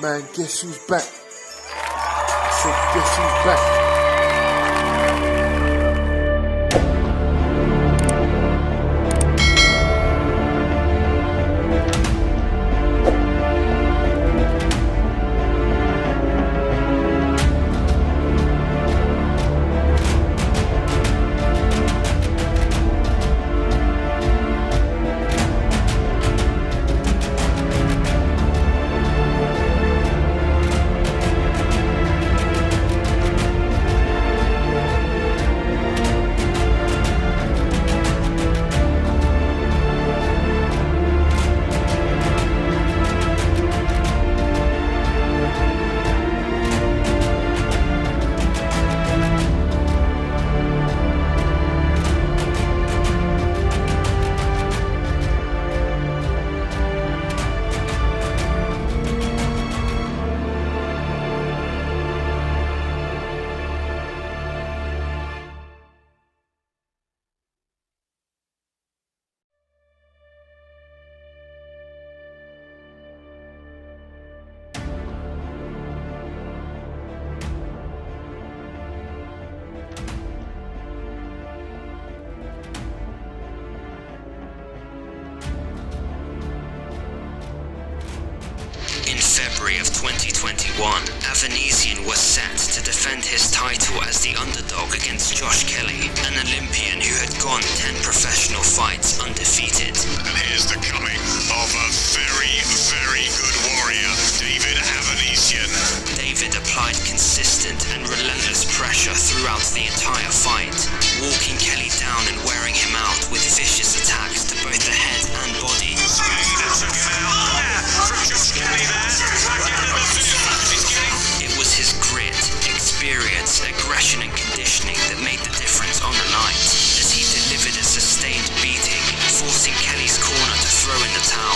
Man, guess who's back? I said, guess who's back? In February of 2021, Avernesyan was set to defend his title as the underdog against Josh Kelly, an Olympian who had gone 10 professional fights undefeated. And here's the coming of a very, very good warrior, David Avernesyan. David applied consistent and relentless pressure throughout the entire fight, walking Kelly down and wearing him out with vicious attacks to both the head and body. It was his grit, experience, aggression and conditioning that made the difference on the night, as he delivered a sustained beating, forcing Kelly's corner to throw in the towel.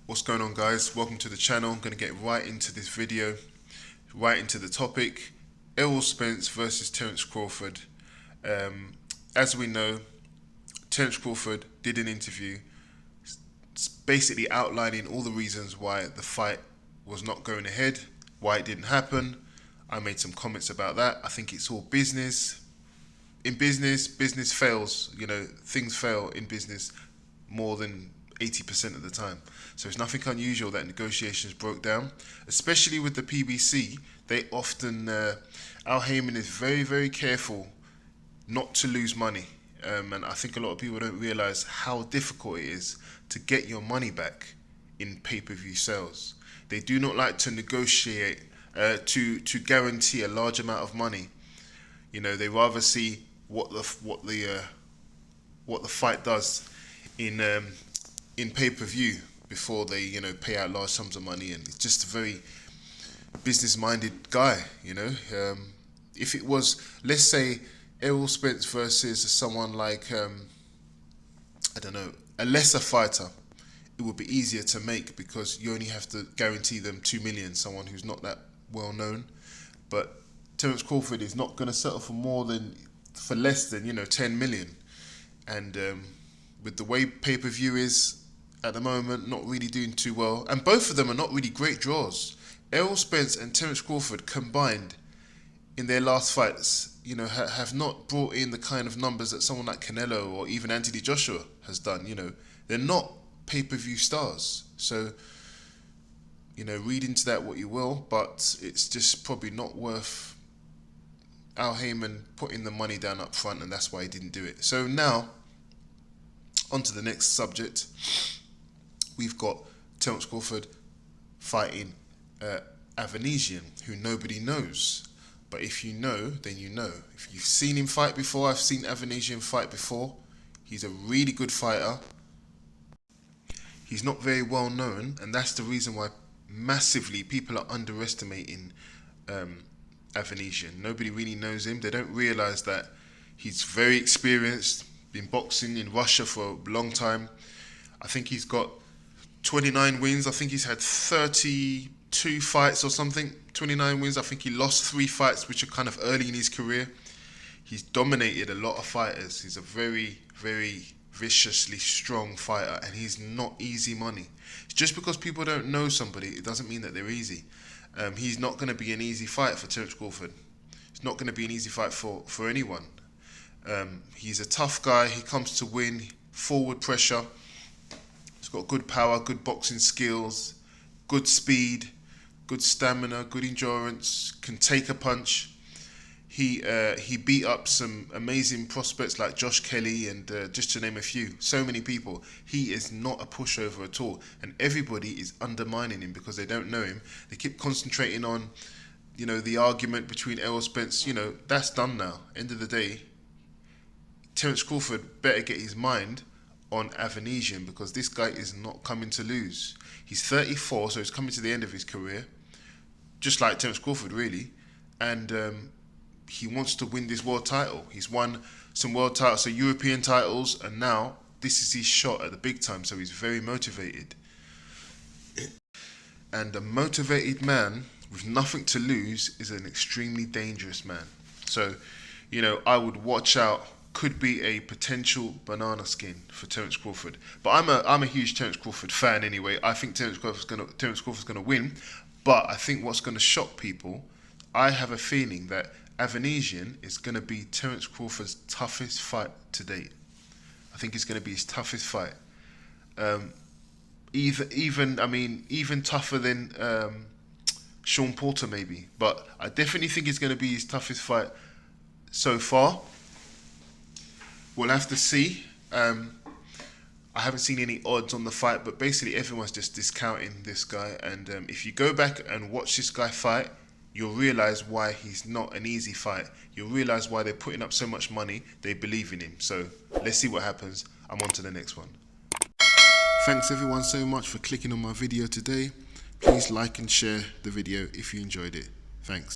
What's going on, guys? Welcome to the channel. I'm going to get right into this video, right into the topic. Errol Spence versus Terrance Crawford. As we know, Terrance Crawford did an interview basically outlining all the reasons why the fight was not going ahead, why it didn't happen. I made some comments about that. I think it's all business. In business, business fails. You know, things fail in business more than 80% of the time. So it's nothing unusual that negotiations broke down, especially with the PBC. They often, Al Heyman is very, very careful not to lose money. And I think a lot of people don't realize how difficult it is to get your money back in pay-per-view sales. They do not like to negotiate to guarantee a large amount of money. You know, they rather see what the fight does in pay-per-view before they, you know, pay out large sums of money. And it's just a very business-minded guy, you know. If it was, let's say, Errol Spence versus someone like, I don't know, a lesser fighter, it would be easier to make because you only have to guarantee them 2 million, someone who's not that well known. But Terrance Crawford is not going to settle for less than, you know, 10 million. And with the way pay-per-view is at the moment, not really doing too well. And both of them are not really great draws. Errol Spence and Terrance Crawford combined in their last fights, you know, have not brought in the kind of numbers that someone like Canelo or even Anthony Joshua has done. You know, they're not pay-per-view stars. So, you know, read into that what you will, but it's just probably not worth Al Heyman putting the money down up front, and that's why he didn't do it. So now, On to the next subject. We've got Terrance Crawford fighting Avernesyan, who nobody knows. But if you know, then you know. If you've seen him fight before, I've seen Avernesyan fight before. He's a really good fighter. He's not very well known, and that's the reason why massively people are underestimating Avernesyan. Nobody really knows him. They don't realise that he's very experienced, been boxing in Russia for a long time. I think he's got 29 wins. I think he's had 32 fights or something. 29 wins. I think he lost 3 fights, which are kind of early in his career. He's dominated a lot of fighters. He's a very, very viciously strong fighter, and he's not easy money. Just because people don't know somebody, it doesn't mean that they're easy. He's not going to be an easy fight for Terrance Crawford. It's not going to be an easy fight for anyone. He's a tough guy. He comes to win. Forward pressure. He's got good power, good boxing skills, good speed, good stamina, good endurance, can take a punch. He beat up some amazing prospects like Josh Kelly and just to name a few. So many people. He is not a pushover at all, and everybody is undermining him because they don't know him. They keep concentrating on, the argument between Errol Spence. That's done now. End of the day, Terrance Crawford better get his mind on Avernesyan, because this guy is not coming to lose. He's 34, so he's coming to the end of his career, just like Terrance Crawford really, and he wants to win this world title. He's won some world titles, so European titles, and now this is his shot at the big time, so he's very motivated. And a motivated man with nothing to lose is an extremely dangerous man. So, I would watch out. Could be a potential banana skin for Terrance Crawford. But I'm a huge Terrance Crawford fan anyway. I think Terrance Crawford's gonna win. But I think what's gonna shock people, I have a feeling that Avernesyan is gonna be Terrance Crawford's toughest fight to date. I think it's gonna be his toughest fight. Even tougher than Sean Porter maybe. But I definitely think it's gonna be his toughest fight so far. We'll have to see. I haven't seen any odds on the fight, but basically everyone's just discounting this guy. And if you go back and watch this guy fight, you'll realise why he's not an easy fight. You'll realise why they're putting up so much money. They believe in him. So let's see what happens. I'm on to the next one. Thanks everyone so much for clicking on my video today. Please like and share the video if you enjoyed it. Thanks.